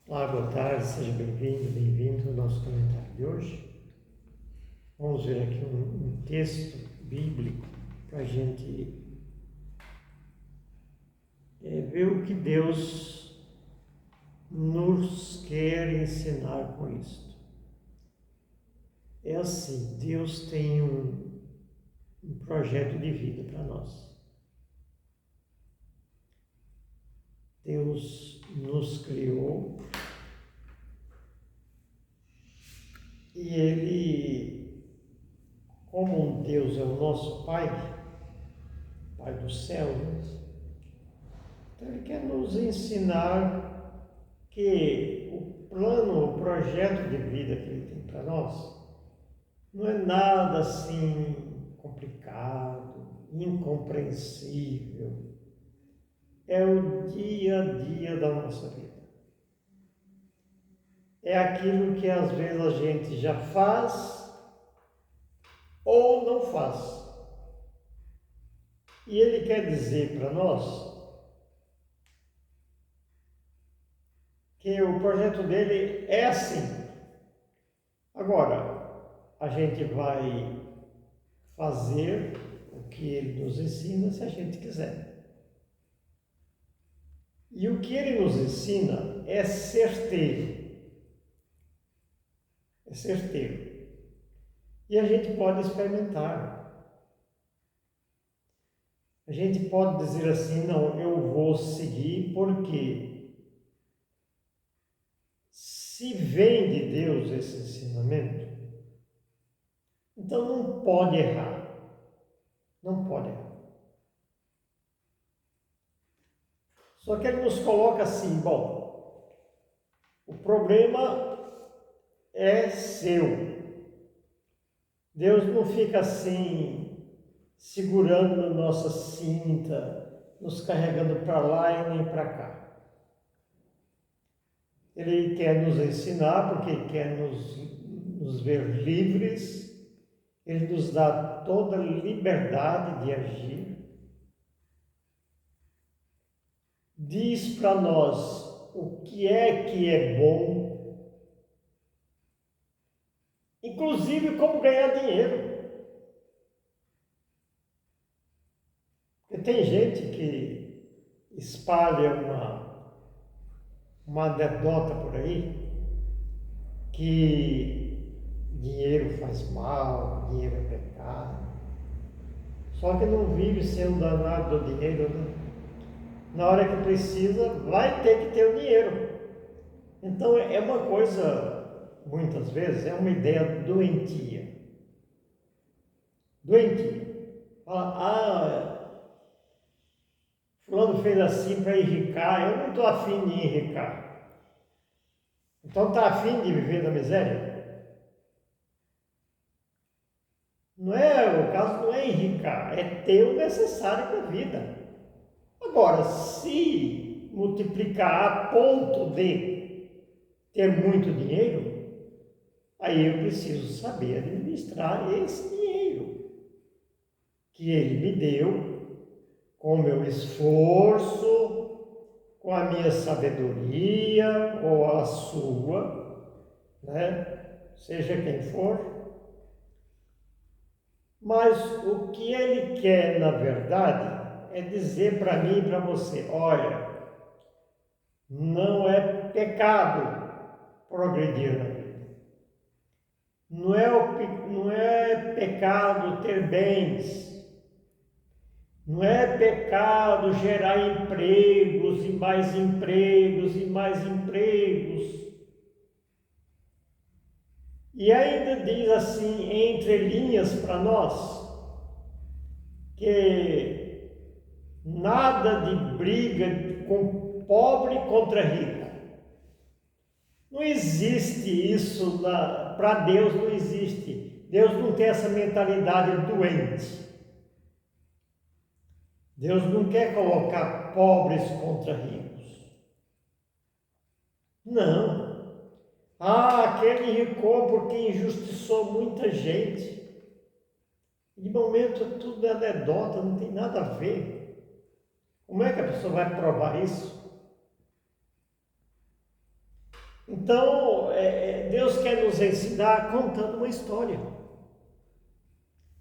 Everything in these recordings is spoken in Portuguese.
Olá, boa tarde, seja bem-vindo ao nosso comentário de hoje. Vamos ver aqui um texto bíblico para a gente ver o que Deus nos quer ensinar com isto. É assim, Deus tem um projeto de vida para nós. Deus nos criou e Ele, como Deus é o nosso Pai do céu, então Ele quer nos ensinar que o plano, o projeto de vida que Ele tem para nós não é nada assim complicado, incompreensível. É o dia a dia da nossa vida. É aquilo que às vezes a gente já faz ou não faz. E Ele quer dizer para nós que o projeto dele é assim. Agora, a gente vai fazer o que ele nos ensina se a gente quiser. E o que ele nos ensina é certeiro. É certeiro. E a gente pode experimentar. A gente pode dizer assim, não, eu vou seguir porque se vem de Deus esse ensinamento, então não pode errar. Não pode errar. Só que ele nos coloca assim, bom, o problema é seu. Deus não fica assim, segurando na nossa cinta, nos carregando para lá e nem para cá. Ele quer nos ensinar, porque Ele quer nos ver livres, Ele nos dá toda a liberdade de agir. Diz para nós o que é bom, inclusive como ganhar dinheiro. Porque tem gente que espalha uma anedota por aí que dinheiro faz mal, dinheiro é pecado. Só que não vive sendo danado do dinheiro, né? Na hora que precisa, vai ter que ter o dinheiro. Então é uma coisa, muitas vezes, é uma ideia doentia. Doentia. Fala, fulano fez assim para enricar, eu não estou afim de enricar. Então está afim de viver na miséria? Não é, o caso não é enricar, é ter o necessário para a vida. Agora, se multiplicar a ponto de ter muito dinheiro, aí eu preciso saber administrar esse dinheiro que ele me deu com o meu esforço, com a minha sabedoria ou a sua, né? Seja quem for. Mas o que ele quer, na verdade, é dizer para mim e para você, olha, não é pecado progredir na vida. Não é pecado ter bens. Não é pecado gerar empregos e mais empregos e mais empregos. E ainda diz assim, entre linhas para nós, que nada de briga com pobre contra rico. Não existe isso, para Deus não existe. Deus não tem essa mentalidade doente. Deus não quer colocar pobres contra ricos. Não. Aquele enricou porque injustiçou muita gente. De momento tudo é anedota, não tem nada a ver. Como é que a pessoa vai provar isso? Então, Deus quer nos ensinar contando uma história.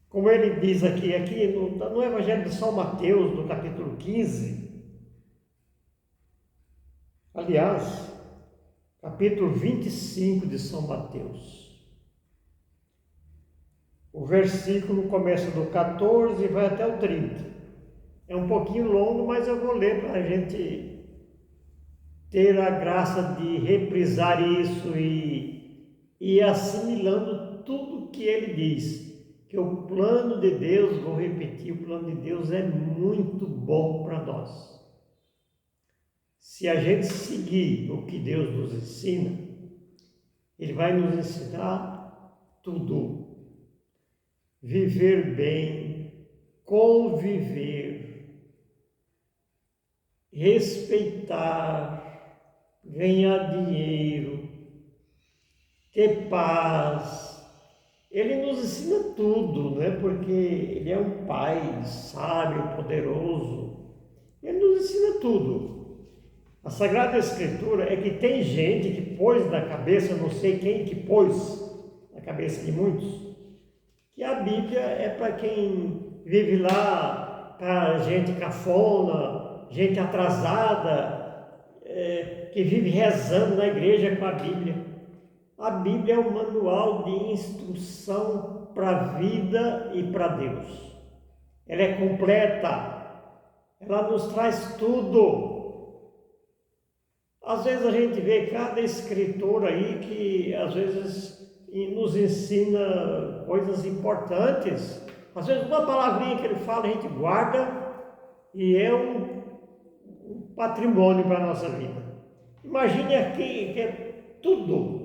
Como ele diz aqui no Evangelho de São Mateus, no capítulo 15, aliás, capítulo 25 de São Mateus. O versículo começa do 14 e vai até o 30. É um pouquinho longo, mas eu vou ler para a gente ter a graça de reprisar isso e ir assimilando tudo que ele diz. Que o plano de Deus, vou repetir, o plano de Deus é muito bom para nós. Se a gente seguir o que Deus nos ensina, Ele vai nos ensinar tudo. Viver bem, conviver, respeitar, ganhar dinheiro, ter paz. Ele nos ensina tudo, né? Porque Ele é um Pai sábio, poderoso. Ele nos ensina tudo. A Sagrada Escritura é que tem gente que pôs na cabeça, não sei quem que pôs na cabeça de muitos, que a Bíblia é para quem vive lá, para gente cafona, gente atrasada, que vive rezando na igreja com a Bíblia. A Bíblia é um manual de instrução para a vida e para Deus. Ela é completa, ela nos traz tudo. Às vezes a gente vê cada escritor aí que às vezes nos ensina coisas importantes. Às vezes uma palavrinha que ele fala a gente guarda e é um patrimônio para a nossa vida. Imagine aqui que é tudo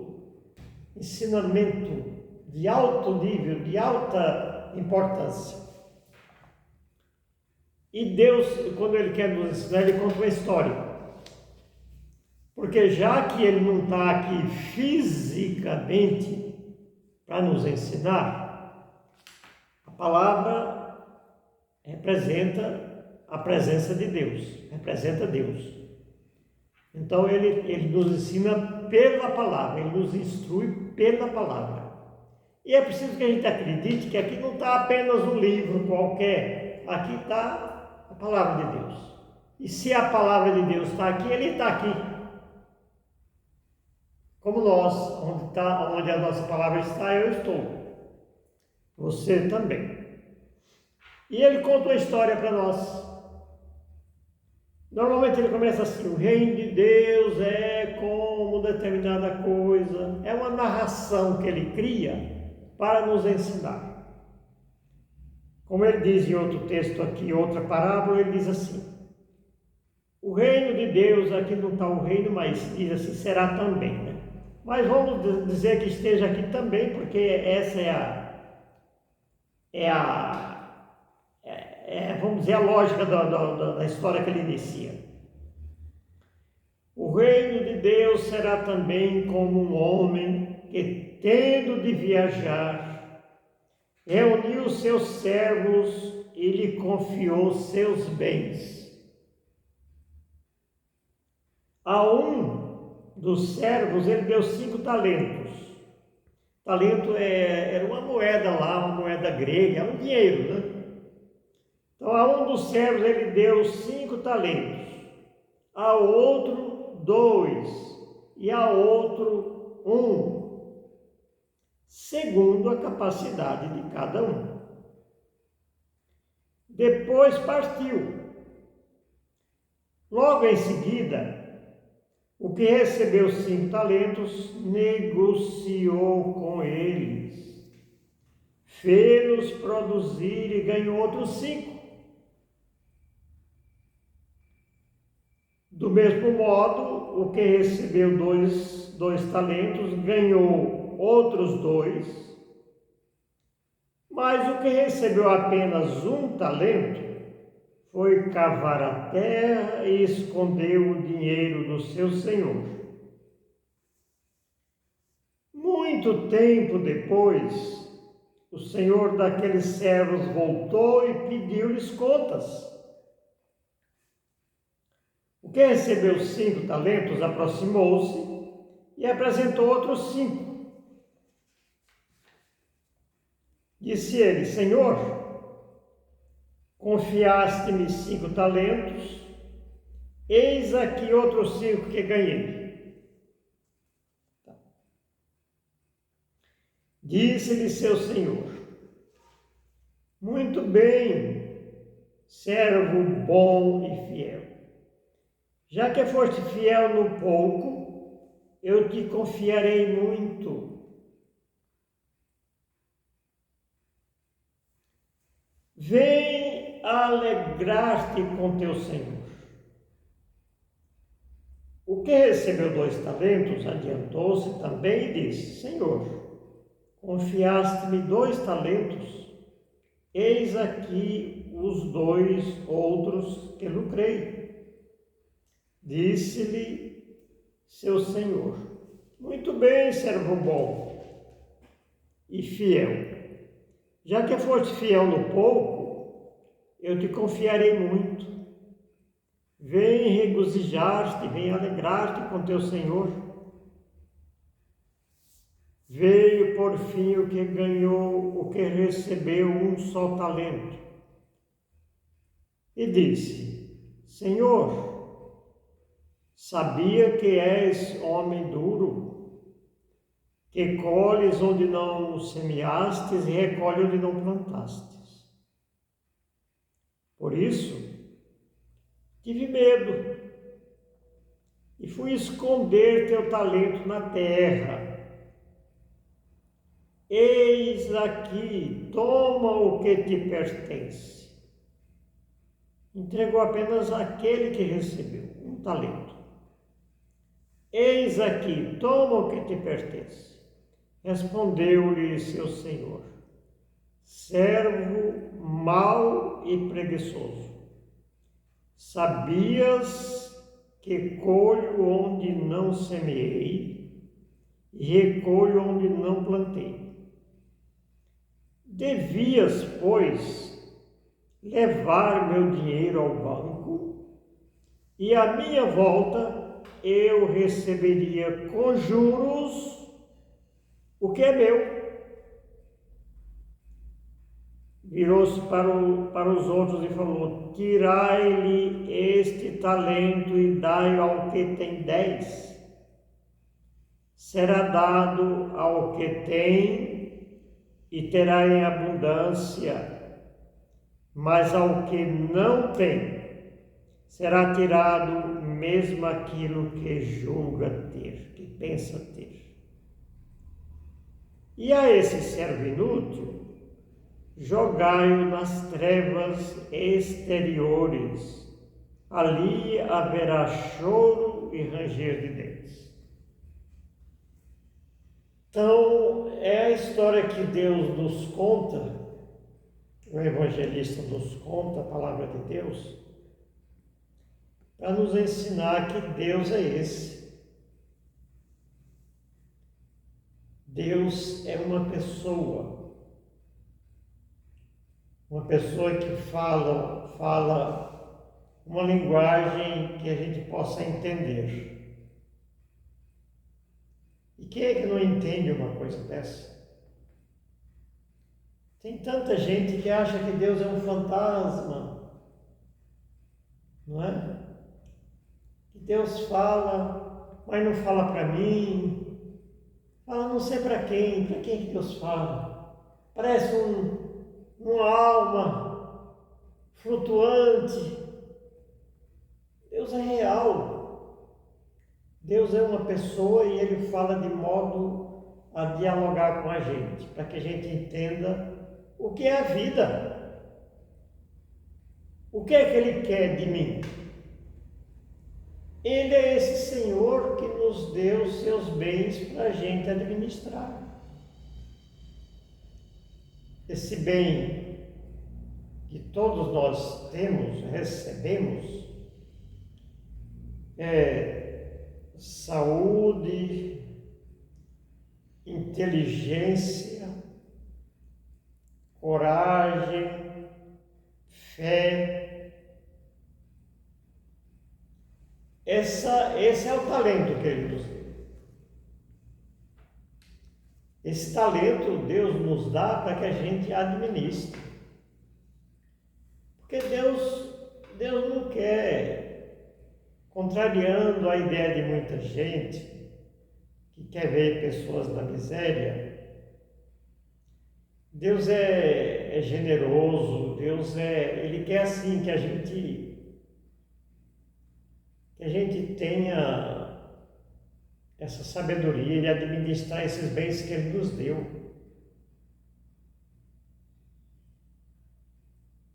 ensinamento de alto nível, de alta importância. E Deus, quando Ele quer nos ensinar, Ele conta uma história. Porque já que Ele não está aqui fisicamente para nos ensinar, a palavra representa a presença de Deus, representa Deus. Então Ele nos ensina pela palavra, Ele nos instrui pela palavra. E é preciso que a gente acredite que aqui não está apenas um livro qualquer, aqui está a palavra de Deus. E se a palavra de Deus está aqui, Ele está aqui. Como nós, onde a nossa palavra está, eu estou. Você também. E Ele conta uma história para nós. Normalmente ele começa assim: o reino de Deus é como determinada coisa. É uma narração que ele cria para nos ensinar. Como ele diz em outro texto aqui, outra parábola, ele diz assim: o reino de Deus, aqui não está o reino, mas diz assim, será também, né? Mas vamos dizer que esteja aqui também, porque essa vamos dizer, a lógica da história que ele inicia. O reino de Deus será também como um homem que, tendo de viajar, reuniu seus servos e lhe confiou seus bens. A um dos servos ele deu 5 talentos. Talento era uma moeda lá, uma moeda grega, é um dinheiro, né? Então, a um dos servos ele deu 5 talentos, ao outro 2 e ao outro 1, segundo a capacidade de cada um. Depois partiu. Logo em seguida, o que recebeu 5 talentos negociou com eles, fez-los produzir e ganhou outros 5. Do mesmo modo, o que recebeu dois talentos ganhou outros 2, mas o que recebeu apenas 1 talento foi cavar a terra e escondeu o dinheiro do seu senhor. Muito tempo depois, o senhor daqueles servos voltou e pediu-lhes contas. O que recebeu 5 talentos aproximou-se e apresentou outros 5. Disse ele: Senhor, confiaste-me 5 talentos, eis aqui outros 5 que ganhei. Disse-lhe seu senhor: muito bem, servo bom e fiel. Já que foste fiel no pouco, eu te confiarei muito. Vem alegrar-te com teu senhor. O que recebeu 2 talentos adiantou-se também e disse: Senhor, confiaste-me 2 talentos, eis aqui os 2 outros que lucrei. Disse-lhe seu senhor: muito bem, servo bom e fiel. Já que foste fiel no pouco, eu te confiarei muito. Vem regozijar-te, vem alegrar-te com teu senhor. Veio por fim o que ganhou, o que recebeu 1 só talento. E disse: Senhor, sabia que és homem duro, que colhes onde não semeastes e recolhe onde não plantastes. Por isso, tive medo e fui esconder teu talento na terra. Eis aqui, toma o que te pertence. Entregou apenas aquele que recebeu 1 talento. Eis aqui, toma o que te pertence. Respondeu-lhe seu senhor: servo mau e preguiçoso, sabias que colho onde não semeei e recolho onde não plantei. Devias, pois, levar meu dinheiro ao banco e à minha volta eu receberia com juros o que é meu. Virou-se para os outros e falou: tirai-lhe este talento e dai ao que tem 10. Será dado ao que tem e terá em abundância, mas ao que não tem será tirado mesmo aquilo que julga ter, que pensa ter. E a esse servo inútil, jogai-o nas trevas exteriores. Ali haverá choro e ranger de dentes. Então, é a história que Deus nos conta, o evangelista nos conta, a palavra de Deus, para nos ensinar que Deus é esse. Deus é uma pessoa que fala uma linguagem que a gente possa entender. E quem é que não entende uma coisa dessa? Tem tanta gente que acha que Deus é um fantasma, não é? Que Deus fala, mas não fala para mim. Fala não sei para quem que Deus fala? Parece uma alma flutuante. Deus é real. Deus é uma pessoa e Ele fala de modo a dialogar com a gente, para que a gente entenda o que é a vida. O que é que Ele quer de mim? Ele é esse Senhor que nos deu os seus bens para a gente administrar. Esse bem que todos nós temos, recebemos, é saúde, inteligência, coragem, fé. Esse é o talento que Ele nos deu. Esse talento Deus nos dá para que a gente administre. Porque Deus não quer, contrariando a ideia de muita gente, que quer ver pessoas na miséria. Deus é generoso, Ele quer assim que a gente tenha essa sabedoria de administrar esses bens que Ele nos deu.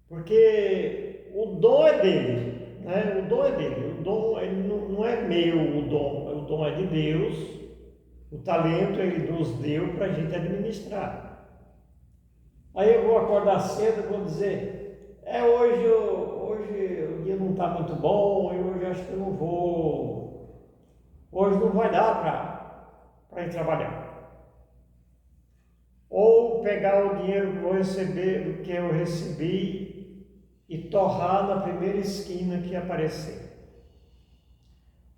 Porque o dom é dele, né? O dom é dele, o dom ele não é meu, o dom é de Deus, o talento Ele nos deu para a gente administrar. Aí eu vou acordar cedo e vou dizer, hoje o dia não está muito bom, e hoje acho que eu não vou, hoje não vai dar para ir trabalhar. Ou pegar o dinheiro que eu vou receber, do que eu recebi, e torrar na primeira esquina que aparecer.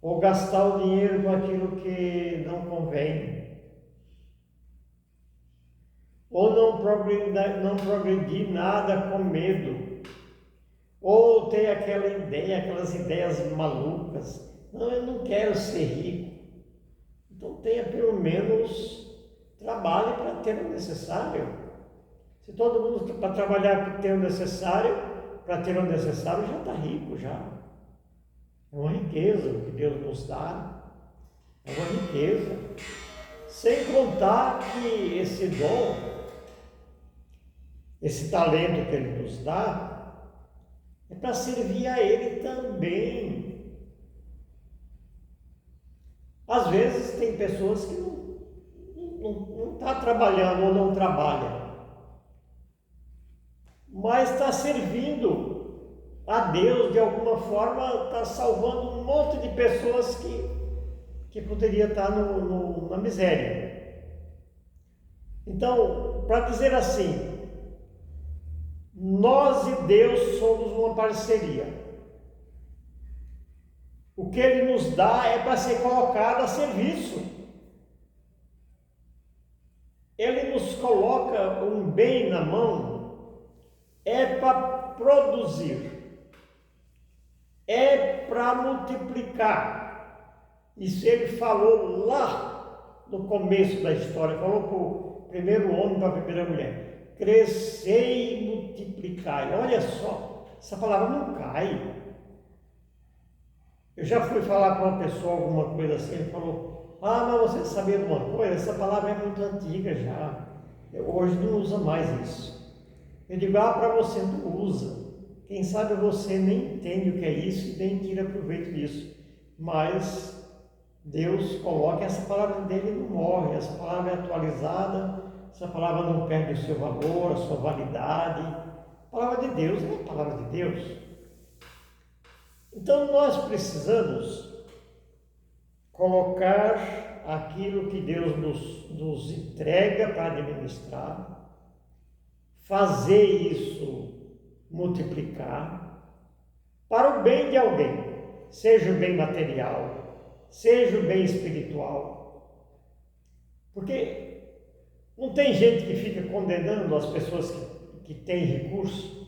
Ou gastar o dinheiro com aquilo que não convém. Ou não progredir nada com medo. Ou ter aquelas ideias malucas. Não, eu não quero ser rico. Então tenha pelo menos trabalhe para ter o necessário. Se todo mundo para trabalhar para ter o necessário, já está rico já. É uma riqueza que Deus nos dá. É uma riqueza. Sem contar que esse dom, esse talento que Ele nos dá, é para servir a Ele também. Às vezes tem pessoas que não está trabalhando ou não trabalha, mas está servindo a Deus de alguma forma, está salvando um monte de pessoas que poderia estar na miséria. Então, para dizer assim, nós e Deus somos uma parceria. O que Ele nos dá é para ser colocado a serviço. Ele nos coloca um bem na mão, é para produzir, é para multiplicar. Isso Ele falou lá no começo da história, falou para o primeiro homem, para a primeira mulher: crescei e multiplicai. Olha só, essa palavra não cai. Eu já fui falar para uma pessoa alguma coisa assim, ele falou: mas você sabia de uma coisa? Essa palavra é muito antiga já. Hoje não usa mais isso. Eu digo: para você não usa. Quem sabe você nem entende o que é isso e nem tira proveito disso. Mas Deus coloca, essa palavra dele não morre, essa palavra é atualizada, essa palavra não perde o seu valor, a sua validade. A palavra de Deus é a palavra de Deus. Então nós precisamos colocar aquilo que Deus nos entrega para administrar, fazer isso multiplicar para o bem de alguém, seja o bem material, seja o bem espiritual. Porque não tem gente que fica condenando as pessoas que têm recurso.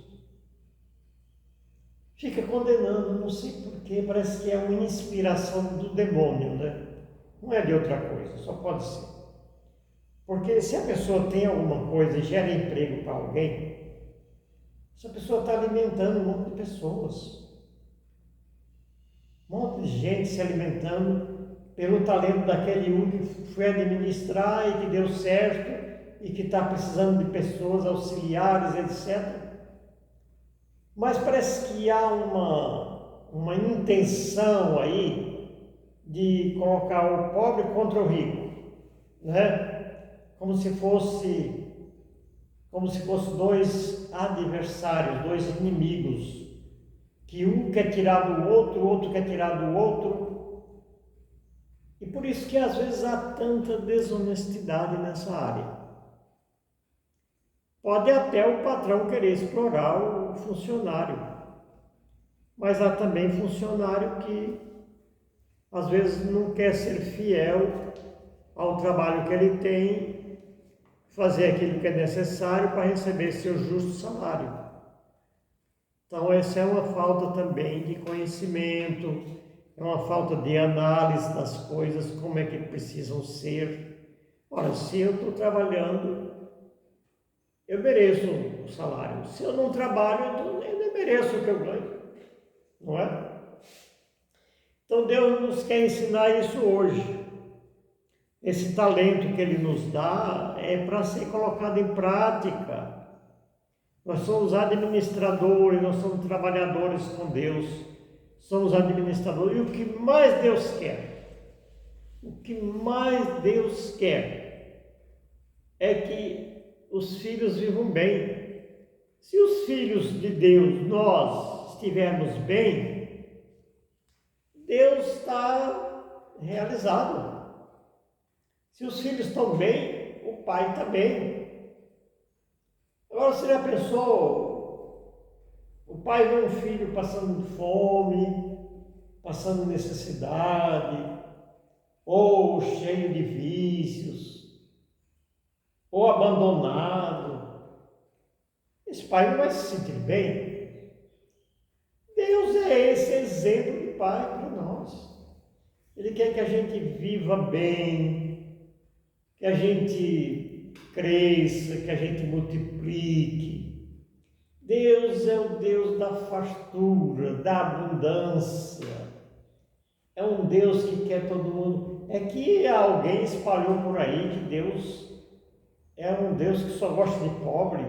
Fica condenando, não sei porquê, parece que é uma inspiração do demônio, né? Não é de outra coisa, só pode ser. Porque se a pessoa tem alguma coisa e gera emprego para alguém, essa pessoa está alimentando um monte de pessoas. Um monte de gente se alimentando pelo talento daquele um que foi administrar e que deu certo e que está precisando de pessoas auxiliares, etc. Mas parece que há uma intenção aí de colocar o pobre contra o rico, né? Como se fosse dois adversários, dois inimigos, que um quer tirar do outro, o outro quer tirar do outro. E por isso que às vezes há tanta desonestidade nessa área. Pode até o patrão querer explorar o funcionário, mas há também funcionário que às vezes não quer ser fiel ao trabalho que ele tem fazer aquilo que é necessário para receber seu justo salário. Então, essa é uma falta também de conhecimento, é uma falta de análise das coisas, como é que precisam ser. Ora, se eu estou trabalhando, eu mereço o salário. Se eu não trabalho, eu nem mereço o que eu ganho, não é? Então, Deus nos quer ensinar isso hoje. Esse talento que Ele nos dá é para ser colocado em prática. Nós somos administradores, nós somos trabalhadores com Deus, somos administradores. E o que mais Deus quer, é que os filhos vivam bem. Se os filhos de Deus, nós, estivermos bem, Deus está realizado. Se os filhos estão bem, o pai está bem. Agora, você já pensou, o pai vê um filho passando fome, passando necessidade, ou cheio de vícios, ou abandonado. Esse pai não vai se sentir bem. Deus é esse exemplo de pai para nós. Ele quer que a gente viva bem, que a gente cresça, que a gente multiplique. Deus é o Deus da fartura, da abundância. É um Deus que quer todo mundo. É que alguém espalhou por aí que Deus é um Deus que só gosta de pobre.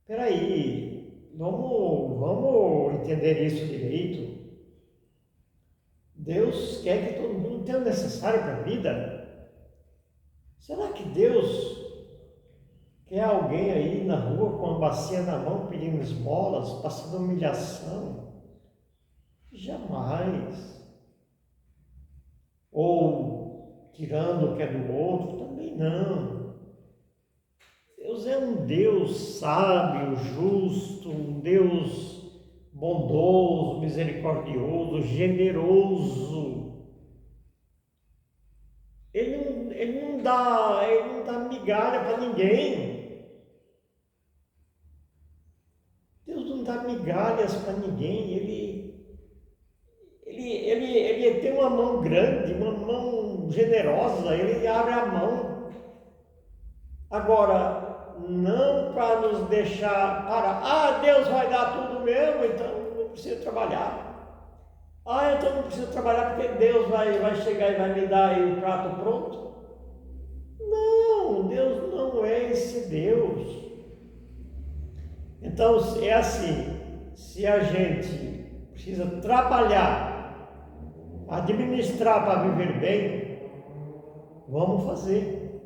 Espera aí, vamos entender isso direito. Deus quer que todo mundo tenha o necessário para a vida. Será que Deus quer alguém aí na rua com a bacia na mão pedindo esmolas, passando humilhação? Jamais. Ou tirando o que é do outro? Também não. Deus é um Deus sábio, justo, um Deus bondoso, misericordioso, generoso. Ele não dá migalha para ninguém. Deus não dá migalhas para ninguém. Ele tem uma mão grande, uma mão generosa, ele abre a mão. Agora, não para nos deixar parar. Deus vai dar tudo mesmo, então não precisa trabalhar. Então não preciso trabalhar porque Deus vai chegar e vai me dar aí o prato pronto. Não, Deus não é esse Deus. Então é assim, se a gente precisa trabalhar, administrar para viver bem, vamos fazer.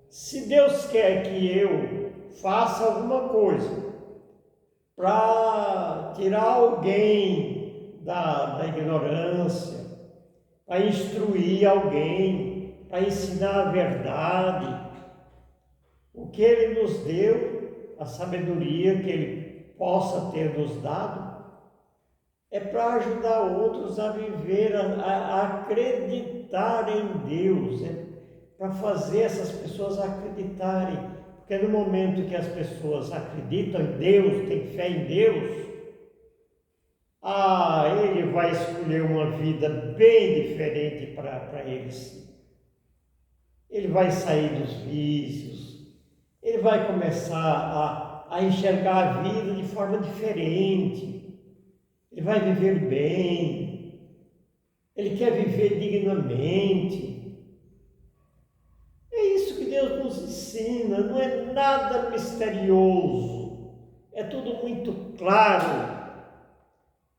Se Deus quer que eu faça alguma coisa para tirar alguém da ignorância, para instruir alguém, para ensinar a verdade, o que Ele nos deu, a sabedoria que Ele possa ter nos dado, é para ajudar outros a viver, a acreditar em Deus, para fazer essas pessoas acreditarem. Porque no momento que as pessoas acreditam em Deus, têm fé em Deus, Ele vai escolher uma vida bem diferente para eles. Ele vai sair dos vícios, ele vai começar a enxergar a vida de forma diferente, ele vai viver bem, ele quer viver dignamente. É isso que Deus nos ensina, não é nada misterioso, é tudo muito claro.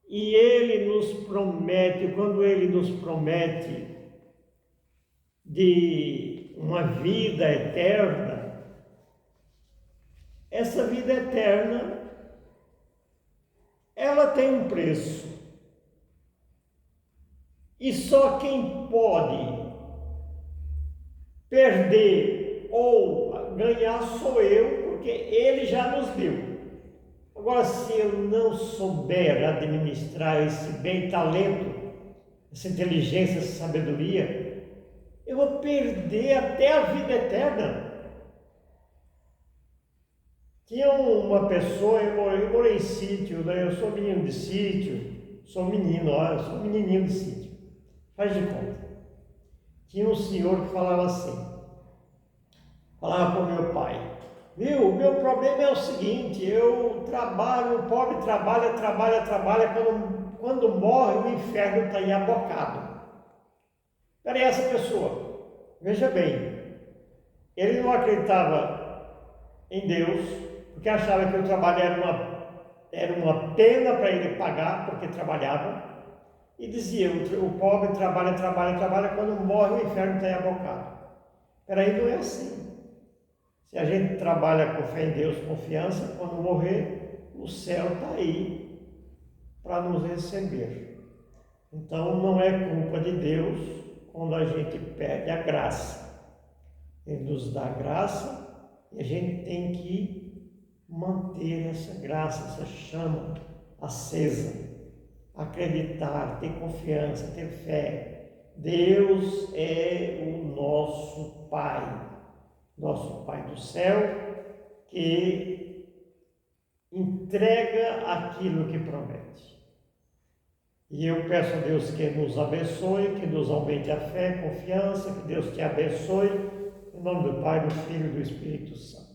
E Ele nos promete, quando Ele nos promete de uma vida eterna, essa vida eterna, ela tem um preço. E só quem pode perder ou ganhar sou eu, porque Ele já nos deu. Agora, se eu não souber administrar esse bem talento, essa inteligência, essa sabedoria, eu vou perder até a vida eterna. Tinha uma pessoa, eu morei em sítio, né? Eu sou menino de sítio, sou menino, ó, eu sou menininho de sítio, faz de conta. Tinha um senhor que falava assim, falava para o meu pai, viu, o meu problema é o seguinte, eu trabalho, o pobre trabalha, quando morre o inferno está aí abocado. Era essa pessoa, veja bem, ele não acreditava em Deus, porque achava que o trabalho era uma pena para ele pagar, porque trabalhava, e dizia, o pobre trabalha, quando morre o inferno está aí abocado. Peraí, não é assim. Se a gente trabalha com fé em Deus, confiança, quando morrer, o céu está aí para nos receber. Então não é culpa de Deus quando a gente perde a graça. Ele nos dá graça e a gente tem que manter essa graça, essa chama acesa. Acreditar, ter confiança, ter fé. Deus é o nosso Pai do céu, que entrega aquilo que promete. E eu peço a Deus que nos abençoe, que nos aumente a fé, a confiança, que Deus te abençoe, em nome do Pai, do Filho e do Espírito Santo.